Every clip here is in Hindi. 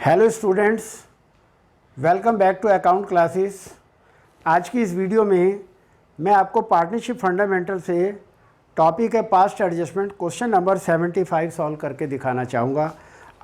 Hello students, welcome back to account classes. आज की इस वीडियो में मैं आपको पार्टनरशिप फंडामेंटल से टॉपिक है past adjustment question number 75 solve करके दिखाना चाहूँगा।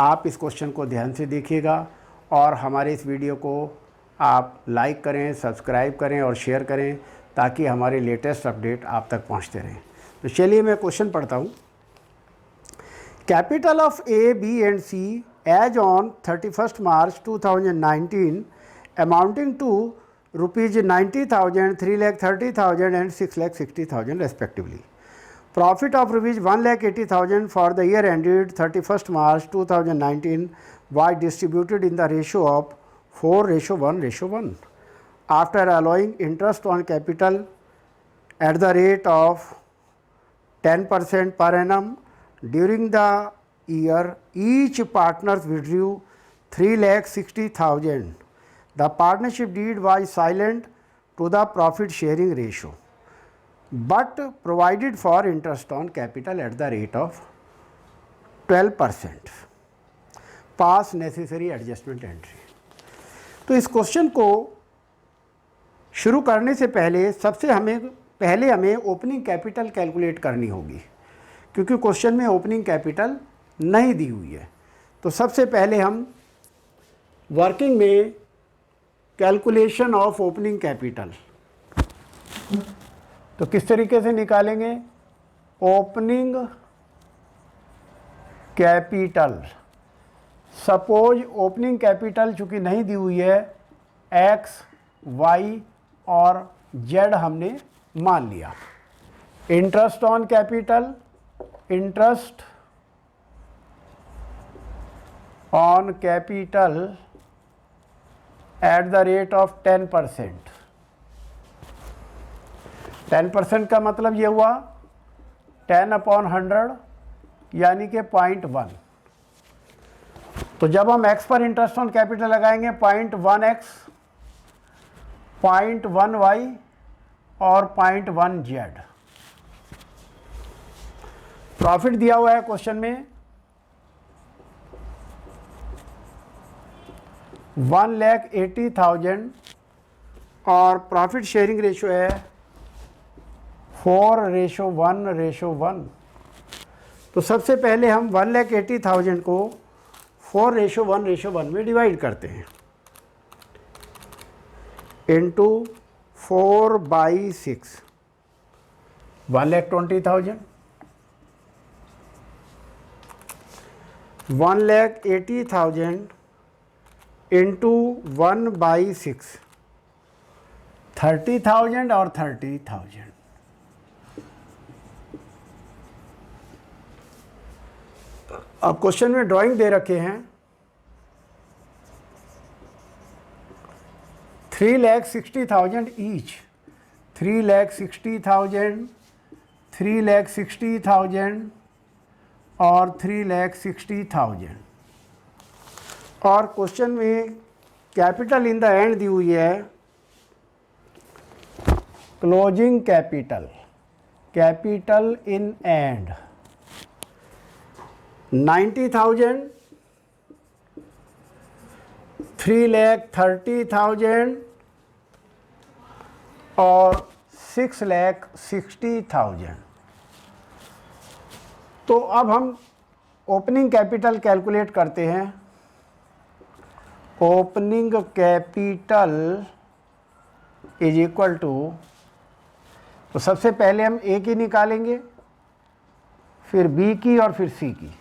आप इस क्वेश्चन को ध्यान से देखिएगा और हमारे इस वीडियो को आप लाइक करें, सब्सक्राइब करें और शेयर करें ताकि हमारे लेटेस्ट अपडेट आप तक पहुँचते रहें। तो चलिए मैं क्वेश्चन पढ़ता हूँ। Capital of A, B and C as on 31st March 2019 amounting to rupees 90,000, 3,30,000 and 6,60,000 respectively. Profit of rupees 1,80,000 for the year ended 31st March 2019 was distributed in the ratio of 4:1:1. After allowing interest on capital at the rate of 10% per annum, during the year, each partner withdrew 3,60,000. The partnership deed was silent to the profit sharing ratio, but provided for interest on capital at the rate of 12%. Pass necessary adjustment entry. तो इस क्वेश्चन को शुरू करने से पहले हमें ओपनिंग कैपिटल कैलकुलेट करनी होगी, क्योंकि क्वेश्चन में ओपनिंग कैपिटल नहीं दी हुई है। तो सबसे पहले हम वर्किंग में कैलकुलेशन ऑफ ओपनिंग कैपिटल तो किस तरीके से निकालेंगे। Opening capital, suppose opening capital चूंकि नहीं दी हुई है, एक्स, वाई और जेड हमने मान लिया। Interest on capital, interest on capital at the rate of 10%. 10% का मतलब ये हुआ 10/100 यानी कि 0.1। तो जब हम x पर इंटरेस्ट ऑन कैपिटल लगाएंगे 0.1x, 0.1y और 0.1z। प्रॉफिट दिया हुआ है क्वेश्चन में 1,80,000 और प्रॉफिट शेयरिंग रेशियो है 4:1:1। तो सबसे पहले हम 1,80,000 को 4:1:1 में डिवाइड करते हैं इंटू 4/6, 1,20,000। 1,80,000 इंटू 1/6, 30,000 और 30,000। अब क्वेश्चन में ड्राइंग दे रखे हैं 3,60,000 ईच, 3,60,000, 3,60,000 और 3,60,000। और क्वेश्चन में capital in the and the हुई है closing capital, capital in and 90,000, 3,30,000 और 6,60,000। तो अब हम ओपनिंग कैपिटल कैलकुलेट करते हैं। Opening capital is equal to, तो सबसे पहले हम ए की निकालेंगे, फिर बी की और फिर सी की।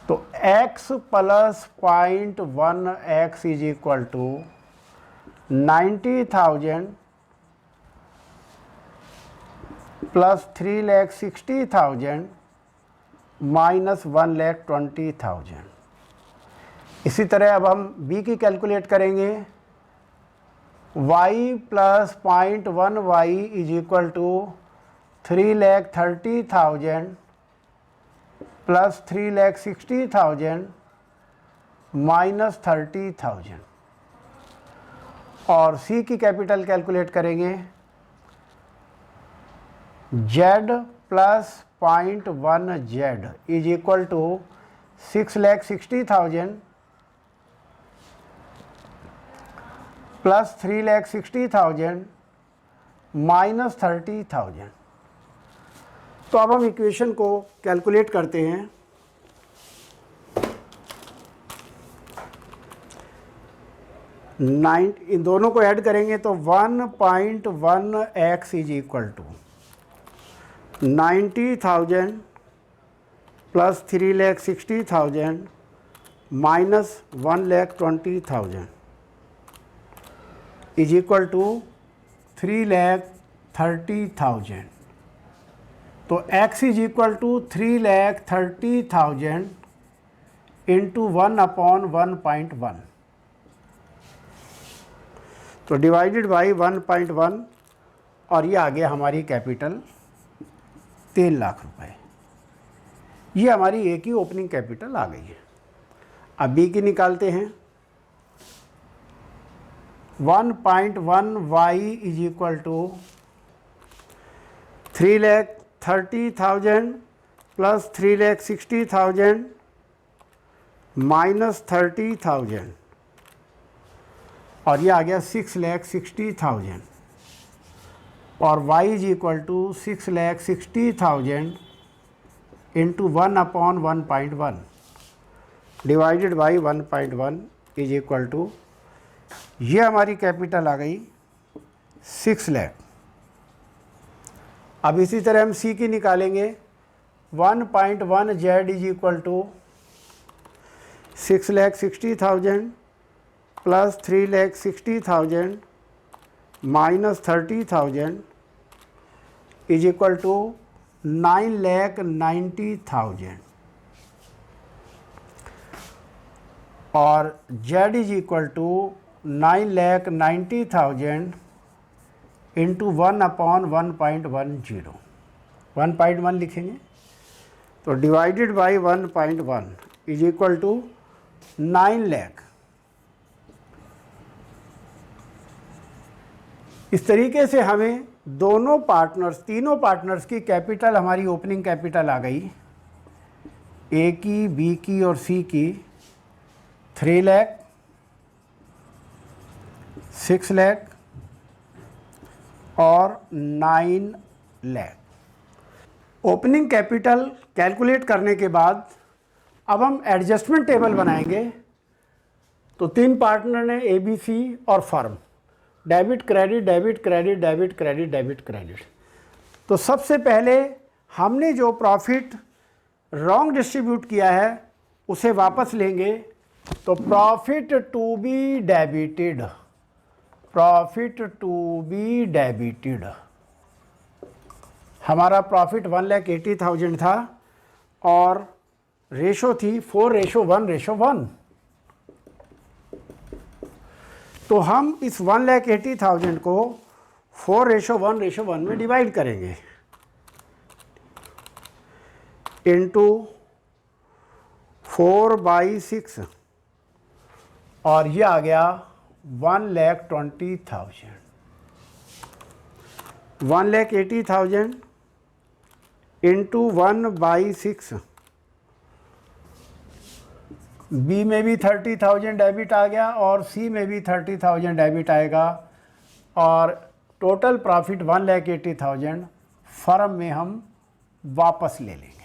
तो x + 0.1x is equal to 90,000 plus 3,60,000 minus 1,20,000। इसी तरह अब हम b की कैलकुलेट करेंगे। y + 0.1y is equal to 3,30,000 plus 3,60,000 minus 30,000। और c की कैपिटल कैलकुलेट करेंगे। z + 0.1z is equal to 6,60,000 plus 3,60,000 minus 30,000। तो अब हम इक्वेशन को कैलकुलेट करते हैं। इन दोनों को ऐड करेंगे तो 1.1x is equal to 90,000 plus 3,60,000 minus 1,20,000 is equal to 3,30,000। तो x is equal to 3,30,000 into 1/1.1, तो डिवाइडेड बाई 1.1, और ये आ गया हमारी कैपिटल 3 लाख रुपए। ये हमारी ए की ओपनिंग कैपिटल आ गई है। अब बी की निकालते हैं। 1.1y is equal to 3,30,000 plus 3,60,000 minus 30,000, और ये आ गया 6,60,000, और y is equal to 6,60,000 into 1/1.1 divided by 1.1 is equal to, ये हमारी कैपिटल आ गई 6 लाख। अब इसी तरह हम सी की निकालेंगे। 1.1 z is equal to 6,60,000 plus 3,60,000 minus 30,000 is equal to 9,90,000, और z is equal to 9,90,000 into 1/1.10, 1.1 लिखेंगे, तो divided by 1.1 is equal to 9 lakh. इस तरीके से हमें दोनों पार्टनर्स, तीनों पार्टनर्स की कैपिटल, हमारी ओपनिंग कैपिटल आ गई, ए की, बी की और सी की, 3 लाख, 6 लाख और 9 लाख। ओपनिंग कैपिटल कैलकुलेट करने के बाद अब हम एडजस्टमेंट टेबल बनाएंगे। तो 3 पार्टनर ने ए, बी, सी और firm, debit credit, debit credit, debit credit, debit credit. तो सबसे पहले हमने जो प्रॉफिट रॉन्ग डिस्ट्रीब्यूट किया है उसे वापस लेंगे। तो profit to be debited, profit to be debited, हमारा प्रॉफिट 1,80,000 था और रेशो थी 4:1:1। तो हम इस 1,80,000 को 4:1:1 में डिवाइड करेंगे, इंटू 4/6, और ये आ गया 1,20,000। 1,80,000 इंटू 1/6, बी में भी 30,000 डेबिट आ गया और सी में भी 30,000 डेबिट आएगा, और टोटल प्रॉफिट 1,80,000 फर्म में हम वापस ले लेंगे।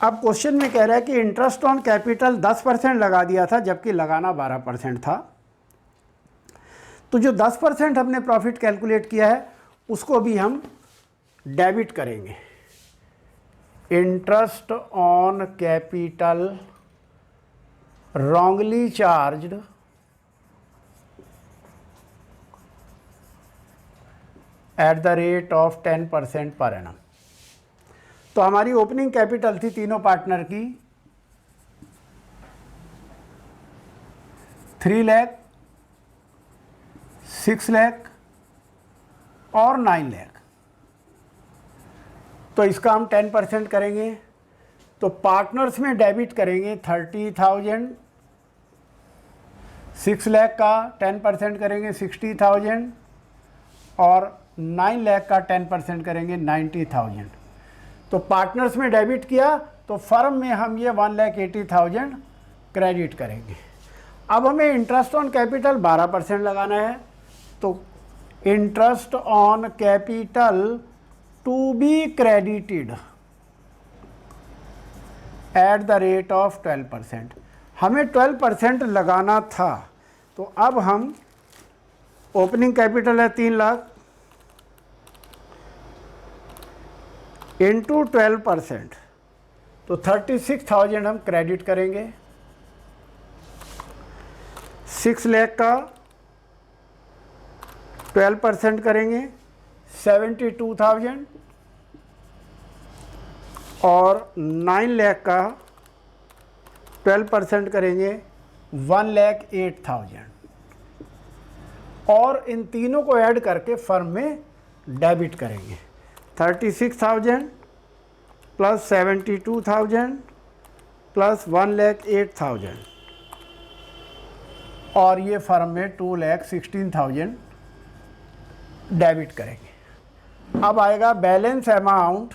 अब क्वेश्चन में कह रहा है कि इंटरेस्ट ऑन कैपिटल 10% लगा दिया था, जबकि लगाना 12% था। तो जो 10% हमने प्रॉफिट कैलकुलेट किया है उसको भी हम डेबिट करेंगे। Interest on capital wrongly charged at the rate of 10% per annum। तो हमारी ओपनिंग कैपिटल थी तीनों पार्टनर की 3 लाख, 6 लाख और 9 लाख। तो इसका हम 10% करेंगे। तो पार्टनर्स में डेबिट करेंगे 30,000, 6 लाख का 10% करेंगे 60,000 और 9 लाख का 10% करेंगे 90,000। तो पार्टनर्स में डेबिट किया तो फर्म में हम ये 1,80,000 क्रेडिट करेंगे। अब हमें इंटरेस्ट ऑन कैपिटल 12% लगाना है, तो interest on capital to be credited at the rate of 12%। हमें 12% लगाना था, तो अब हम ओपनिंग कैपिटल है 3 लाख इंटू 12%, तो 36,000 हम क्रेडिट करेंगे। 6 लाख का 12% करेंगे 72,000 और 9 लाख का 12% करेंगे 1,08,000 और इन तीनों को ऐड करके फर्म में डेबिट करेंगे। 36,000 प्लस 72,000 प्लस 1,08,000 और ये फर्म में 2,16,000 डेबिट करेंगे। अब आएगा balance amount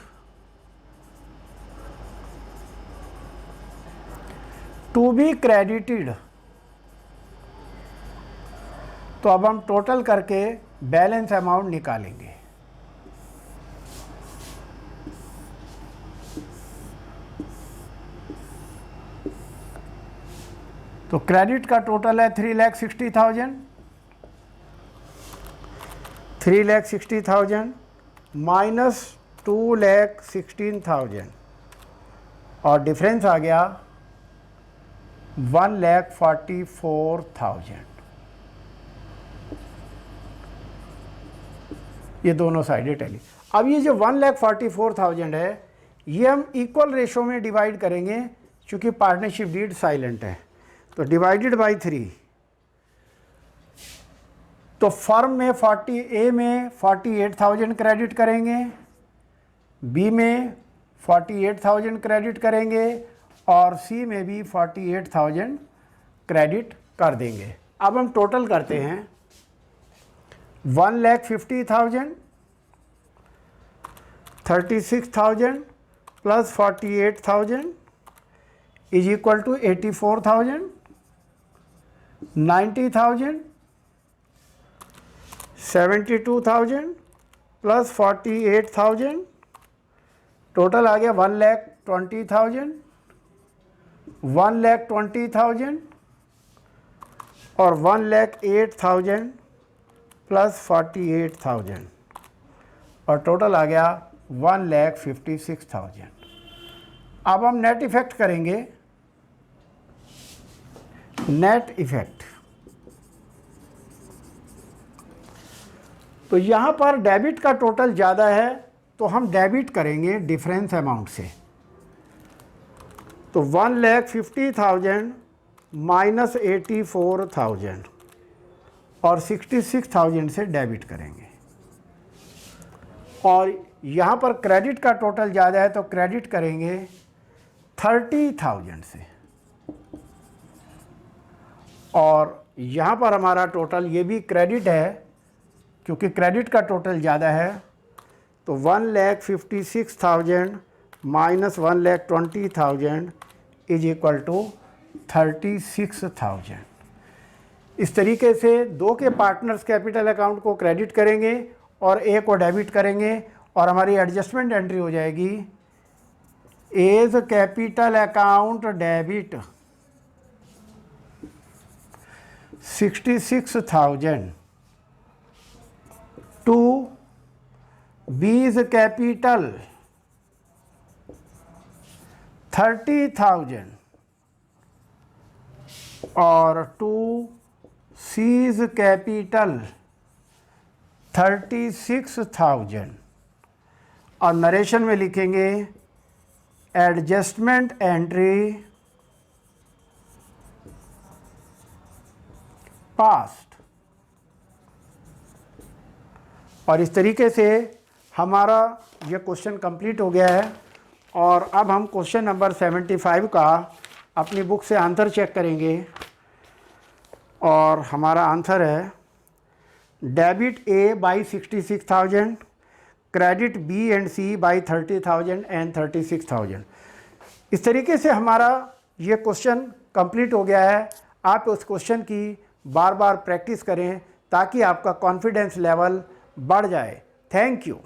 to be credited, तो अब हम टोटल करके बैलेंस अमाउंट निकालेंगे। तो क्रेडिट का टोटल है 3,60,000, 3,60,000 माइनस 2,16,000 और डिफरेंस आ गया 1,44,000। ये दोनों साइडें टैली। अब ये जो 1,44,000 है ये हम इक्वल रेशो में डिवाइड करेंगे, क्योंकि पार्टनरशिप डीड साइलेंट है, तो डिवाइडेड बाई 3। तो फर्म में ए में 48,000 क्रेडिट करेंगे, बी में 48,000 क्रेडिट करेंगे और सी में भी 48,000 क्रेडिट कर देंगे। अब हम टोटल करते हैं 1,50,000, 36,000 plus 48,000 is equal to 84,000, 90,000, 72,000 plus 48,000, total आ गया 1,20,000, 1,20,000 और 1,08,000 प्लस 48,000 और टोटल आ गया 1,56,000। अब हम नेट इफेक्ट करेंगे। नेट इफेक्ट, तो यहाँ पर डेबिट का टोटल ज़्यादा है तो हम डेबिट करेंगे डिफरेंस अमाउंट से। तो 1,50,000 माइनस 84,000 और 66,000 से डेबिट करेंगे। और यहाँ पर क्रेडिट का टोटल ज़्यादा है तो क्रेडिट करेंगे 30,000 से। और यहाँ पर हमारा टोटल ये भी क्रेडिट है, क्योंकि क्रेडिट का टोटल ज़्यादा है, तो 1,56,000 माइनस 1,20,000 इज इक्वल टू 36,000। इस तरीके से दो के पार्टनर्स कैपिटल अकाउंट को क्रेडिट करेंगे और ए को डेबिट करेंगे और हमारी एडजस्टमेंट एंट्री हो जाएगी as capital account debit 66,000 to B's capital 30,000 और टू सीज कैपिटल 36,000 और नरेशन में लिखेंगे एडजस्टमेंट एंट्री पास्ट। और इस तरीके से हमारा ये क्वेश्चन कंप्लीट हो गया है। और अब हम क्वेश्चन नंबर 75 का अपनी बुक से आंसर चेक करेंगे और हमारा आंसर है debit A by 66,000, credit B and C by 30,000 and 36,000। इस तरीके से हमारा ये क्वेश्चन कंप्लीट हो गया है। आप उस क्वेश्चन की बार बार प्रैक्टिस करें ताकि आपका कॉन्फिडेंस लेवल बढ़ जाए। Thank you.